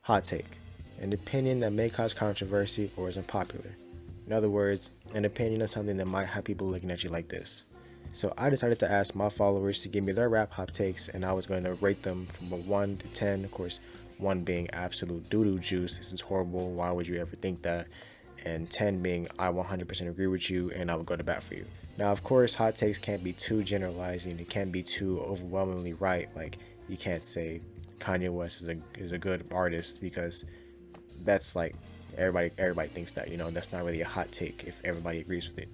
Hot take: an opinion that may cause controversy or is unpopular. In other words, an opinion of something that might have people looking at you like this. So I decided to ask my followers to give me their rap hot takes, and I was going to rate them from a 1 to 10. Of course, 1 being absolute doo-doo juice, this is horrible, why would you ever think that? And 10 being I 100% agree with you and I would go to bat for you. Now, of course, hot takes can't be too generalizing. It can't be too overwhelmingly right. Like, you can't say Kanye West is a good artist, because that's like everybody thinks that, that's not really a hot take if everybody agrees with it.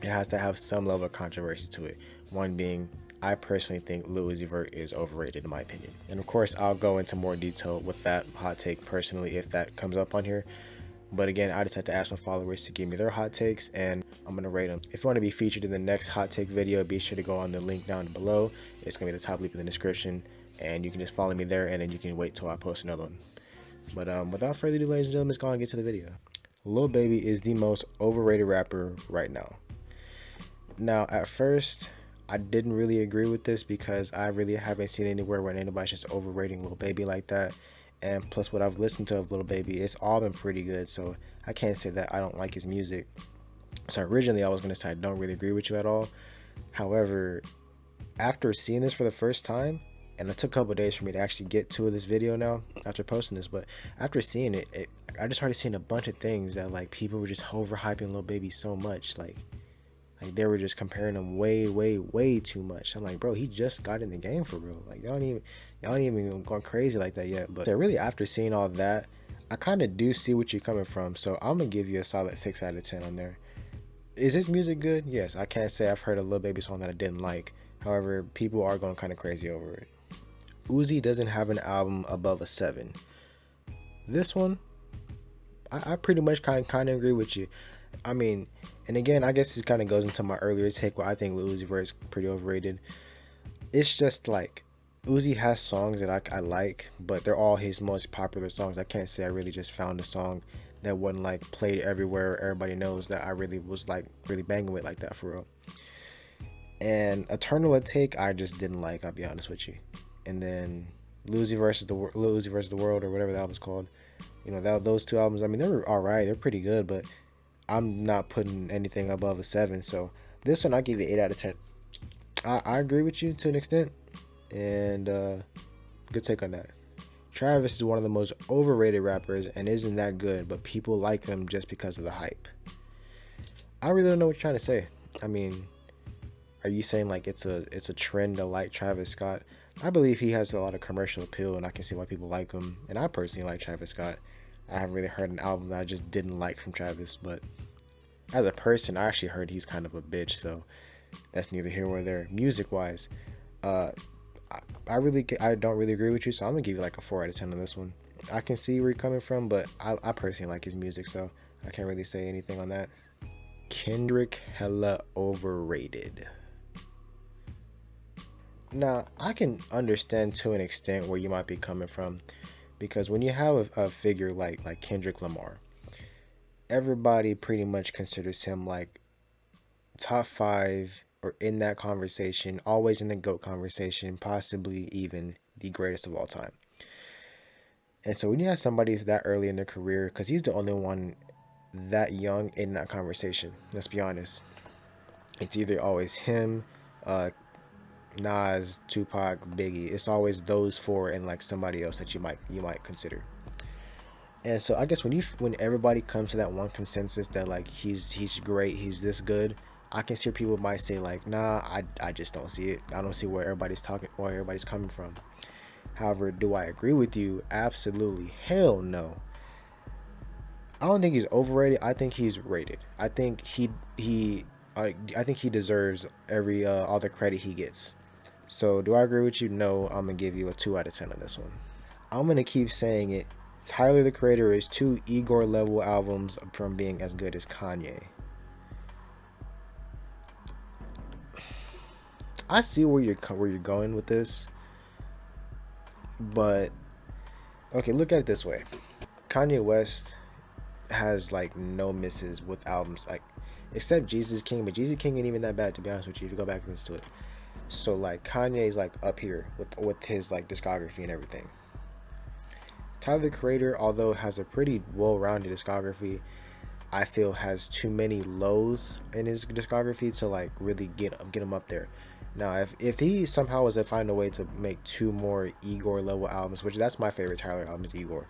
It has to have some level of controversy to it. One being, I personally think Lil Uzi Vert is overrated in my opinion. And of course, I'll go into more detail with that hot take personally if that comes up on here. But again, I just had to ask my followers to give me their hot takes, and I'm going to rate them. If you want to be featured in the next hot take video, be sure to go on the link down below. It's going to be the top link in the description, and you can just follow me there, and then you can wait till I post another one. But without further ado, ladies and gentlemen, let's go and get to the video. Lil Baby is the most overrated rapper right now. Now, at first, I didn't really agree with this because I really haven't seen anywhere where anybody's just overrating Lil Baby like that. And plus, what I've listened to of Lil Baby, it's all been pretty good. So I can't say that I don't like his music. So originally, I was going to say I don't really agree with you at all. However, after seeing this for the first time, and it took a couple days for me to actually get to this video now after posting this, but after seeing it, I just started seeing a bunch of things that like people were just overhyping Lil Baby so much. Like they were just comparing him way too much. I'm like, bro, he just got in the game for real. Like y'all ain't even going crazy like that yet. But really, after seeing all that, I kind of do see what you're coming from. So I'm gonna give you a solid 6 out of 10 on there. Is his music good? Yes. I can't say I've heard a Lil Baby song that I didn't like. However, people are going kind of crazy over it. Uzi doesn't have an album above a 7. This one, I pretty much kind of agree with you. I mean, and again, I guess it kind of goes into my earlier take where I think Lil Uzi Vert is pretty overrated. It's just like Uzi has songs that I like, but they're all his most popular songs. I can't say I really just found a song that wasn't like played everywhere, everybody knows, that I really was like really banging with like that for real. And Eternal Take I just didn't like, I'll be honest with you. And then Lil Uzi versus the World, or whatever the album's called, those 2 albums, I mean, they were alright, they're pretty good, but I'm not putting anything above a 7. So this one I give you 8 out of 10. I agree with you to an extent, and good take on that. Travis is one of the most overrated rappers and isn't that good, but people like him just because of the hype. I really don't know what you're trying to say. I mean, are you saying like it's a trend to like Travis Scott? I believe he has a lot of commercial appeal, and I can see why people like him. And I personally like Travis Scott. I haven't really heard an album that I just didn't like from Travis, but as a person, I actually heard he's kind of a bitch, so that's neither here nor there. Music-wise, I don't really agree with you, so I'm gonna give you like a 4 out of 10 on this one. I can see where you're coming from, but I personally like his music, so I can't really say anything on that. Kendrick hella overrated. Now, I can understand to an extent where you might be coming from, because when you have a figure like Kendrick Lamar, everybody pretty much considers him like top 5 or in that conversation, always in the GOAT conversation, possibly even the greatest of all time. And so when you have somebody that early in their career, because he's the only one that young in that conversation, let's be honest, it's either always him, Nas, Tupac, Biggie. It's always those 4 and like somebody else that you might consider. And so I guess when everybody comes to that one consensus that like he's great, he's this good, I can see where people might say like, nah, I just don't see it. I don't see where everybody's coming from. However, do I agree with you? Absolutely. Hell no. I don't think he's overrated. I think he's rated. I think he deserves all the credit he gets. So do I agree with you? No, I'm gonna give you a 2 out of 10 on this one. I'm gonna keep saying it. Tyler the Creator is 2 Igor level albums from being as good as Kanye. I see where you're going with this, but okay, look at it this way. Kanye West has like no misses with albums, like except Jesus King, but Jesus King ain't even that bad, to be honest with you, if you go back and listen to it. So like Kanye's like up here with his like discography and everything. Tyler the Creator, although has a pretty well-rounded discography, I feel has too many lows in his discography to like really get him up there. Now, if he somehow was to find a way to make 2 more Igor level albums, which that's my favorite Tyler album is Igor,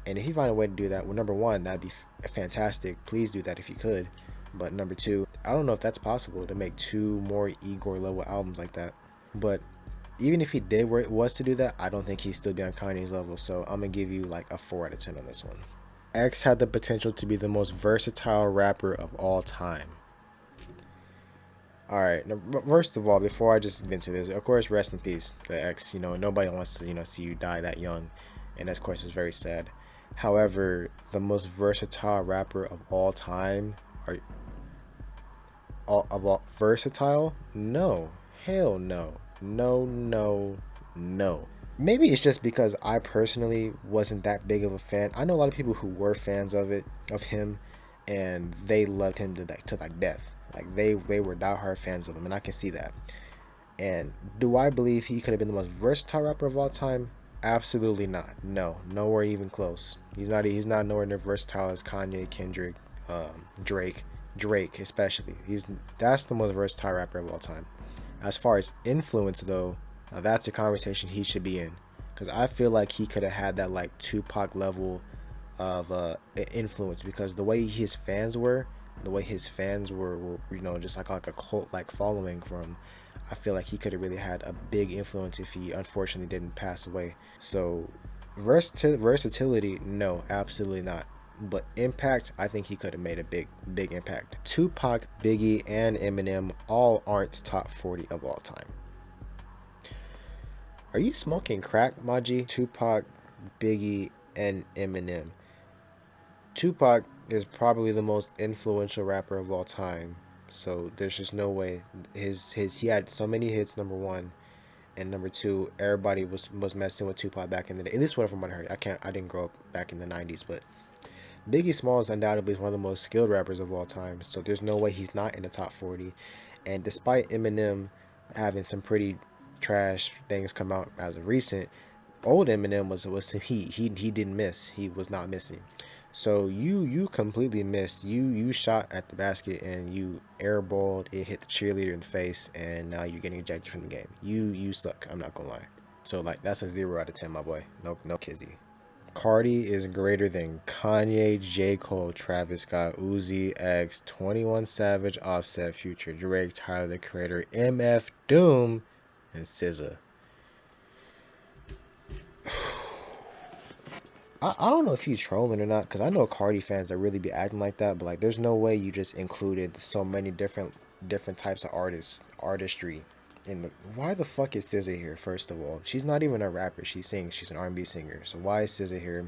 and if he find a way to do that, well, number one, that'd be fantastic. Please do that if you could. But number two, I don't know if that's possible to make 2 more Igor level albums like that. But even if he did was to do that, I don't think he'd still be on Kanye's level. So I'm gonna give you like a 4 out of 10 on this one. X had the potential to be the most versatile rapper of all time. All right. Now, first of all, before I just get into this, of course, rest in peace, the X. Nobody wants to see you die that young, and of course, it's very sad. However, the most versatile rapper of all time, versatile? No, hell no, no. Maybe it's just because I personally wasn't that big of a fan. I know a lot of people who were fans of him, and they loved him to death. Like they were diehard fans of him, and I can see that. And do I believe he could have been the most versatile rapper of all time? Absolutely not. No, nowhere even close. He's not nowhere near versatile as Kanye, Kendrick, Drake especially. That's the most versatile rapper of all time. As far as influence though, that's a conversation he should be in, because I feel like he could have had that like Tupac level of influence, because the way his fans were just like a cult like following from. I feel like he could have really had a big influence if he unfortunately didn't pass away. So versatility, no, absolutely not. But impact, I think he could have made a big impact. Tupac, Biggie, and Eminem all aren't top 40 of all time. Are you smoking crack, Maji? Tupac, Biggie, and Eminem. Tupac is probably the most influential rapper of all time. So there's just no way. He had so many hits, number one, and number two, everybody was messing with Tupac back in the day. At least what from what I heard. I didn't grow up back in the 90s, but Biggie Smalls undoubtedly is one of the most skilled rappers of all time. So there's no way he's not in the top 40. And despite Eminem having some pretty trash things come out as of recent, old Eminem was he didn't miss. He was not missing. So you completely missed. You shot at the basket and you airballed. It hit the cheerleader in the face, and now you're getting ejected from the game. You suck. I'm not gonna lie. So like that's a 0 out of 10, my boy. No kizzy. Cardi is greater than Kanye, J. Cole, Travis Scott, Uzi, X, 21 Savage, Offset, Future, Drake, Tyler the Creator, MF Doom, and SZA. I don't know if he's trolling or not, because I know Cardi fans that really be acting like that, but like there's no way you just included so many different types of artistry in the. Why the fuck is SZA here? First of all, she's not even a rapper. She sings. She's an R&B singer. So why is SZA here?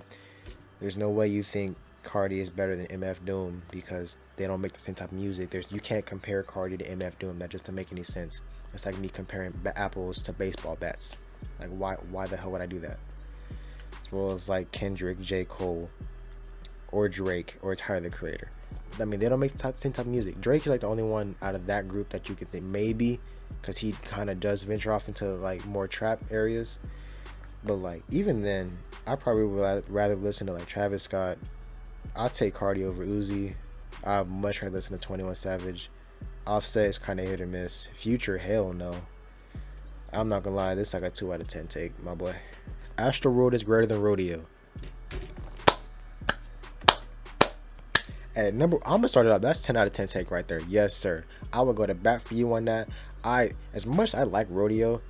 There's no way you think Cardi is better than MF Doom because they don't make the same type of music. You can't compare Cardi to MF Doom. That just doesn't make any sense. It's like me comparing apples to baseball bats. Like why the hell would I do that? As well as like Kendrick, J. Cole, or Drake, or Tyler the Creator. I mean, they don't make the same type of music. Drake is like the only one out of that group that you could think maybe, because he kind of does venture off into like more trap areas. But like even then, I probably would rather listen to like Travis Scott. I'll take Cardi over Uzi. I'd much rather listen to 21 Savage. Offset is kind of hit or miss. Future, hell no. I'm not gonna lie, this is like a 2 out of 10 take, my boy. Astroworld is greater than Rodeo. At I'm gonna start it out. That's 10 out of 10 take right there. Yes, sir. I would go to bat for you on that. As much as I like Rodeo,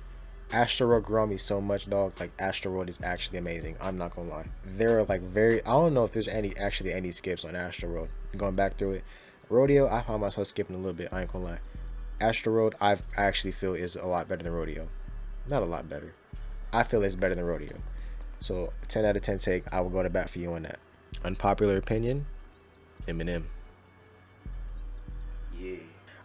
Astroworld grew on me so much, dog. Like Astroworld is actually amazing. I'm not gonna lie. There are like I don't know if there's any skips on Astroworld. Going back through it, Rodeo, I found myself skipping a little bit. I ain't gonna lie. Astroworld, I actually feel is a lot better than Rodeo. Not a lot better. I feel it's better than Rodeo. So 10 out of 10 take. I will go to bat for you on that. Unpopular opinion, Eminem. Yeah.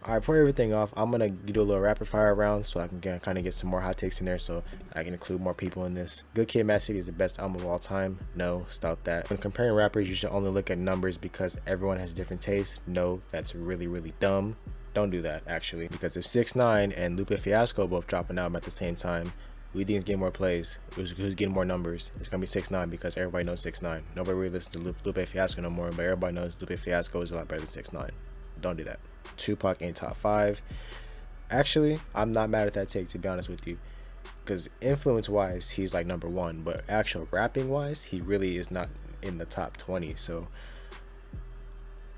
Alright, before everything off, I'm gonna do a little rapid fire round so I can kind of get some more hot takes in there, so I can include more people in this. Good Kid, Mad City is the best album of all time. No, stop that. When comparing rappers, you should only look at numbers because everyone has different tastes. No, that's really dumb. Don't do that actually, because if 6ix9ine and Lupe Fiasco both drop an album at the same time, Who do you think is getting more plays? Who's getting more numbers? It's gonna be 6ix9ine because everybody knows 6ix9ine. Nobody really listens to Lupe Fiasco no more, but everybody knows Lupe Fiasco is a lot better than 6ix9ine. Don't do that. Tupac ain't top five. Actually, I'm not mad at that take, to be honest with you, because influence wise, he's like number one, but actual rapping wise, he really is not in the top 20. So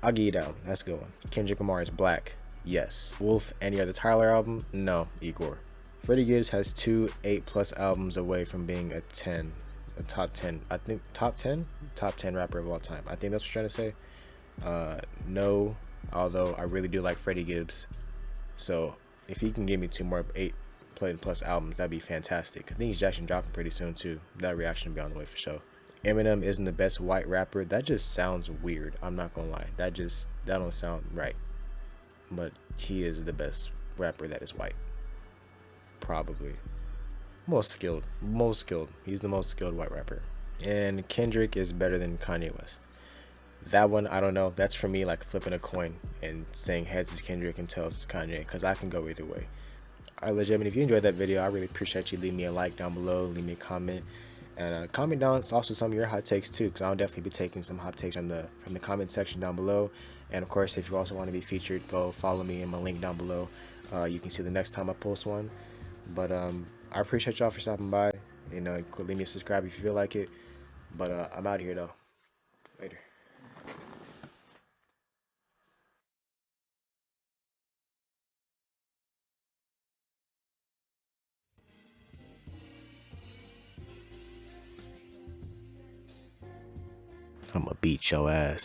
I'll give you that one. That's a good one. Kendrick Lamar is Black. Yes. Wolf, any other Tyler album? No. Igor. Freddie Gibbs has two 8+ albums away from being a 10, a top 10. I think top 10, top 10 rapper of all time. I think that's what you're trying to say. No, although I really do like Freddie Gibbs. So if he can give me two more 8+ albums, that'd be fantastic. I think he's actually dropping pretty soon too. That reaction will be on the way for sure. Eminem isn't the best white rapper. That just sounds weird. I'm not gonna lie. That don't sound right. But he is the best rapper that is white. Probably. Most skilled. Most skilled. He's the most skilled white rapper. And Kendrick is better than Kanye West. That one, I don't know. That's for me like flipping a coin and saying heads is Kendrick and tails is Kanye, because I can go either way. Alright, legit, if you enjoyed that video, I really appreciate you. Leave me a like down below, leave me a comment, and comment down also some of your hot takes too, because I'll definitely be taking some hot takes from the comment section down below. And of course, if you also want to be featured, go follow me in my link down below. You can see the next time I post one. But I appreciate y'all for stopping by. You know, leave me a subscribe if you feel like it. But I'm out of here though. Later. I'ma beat your ass.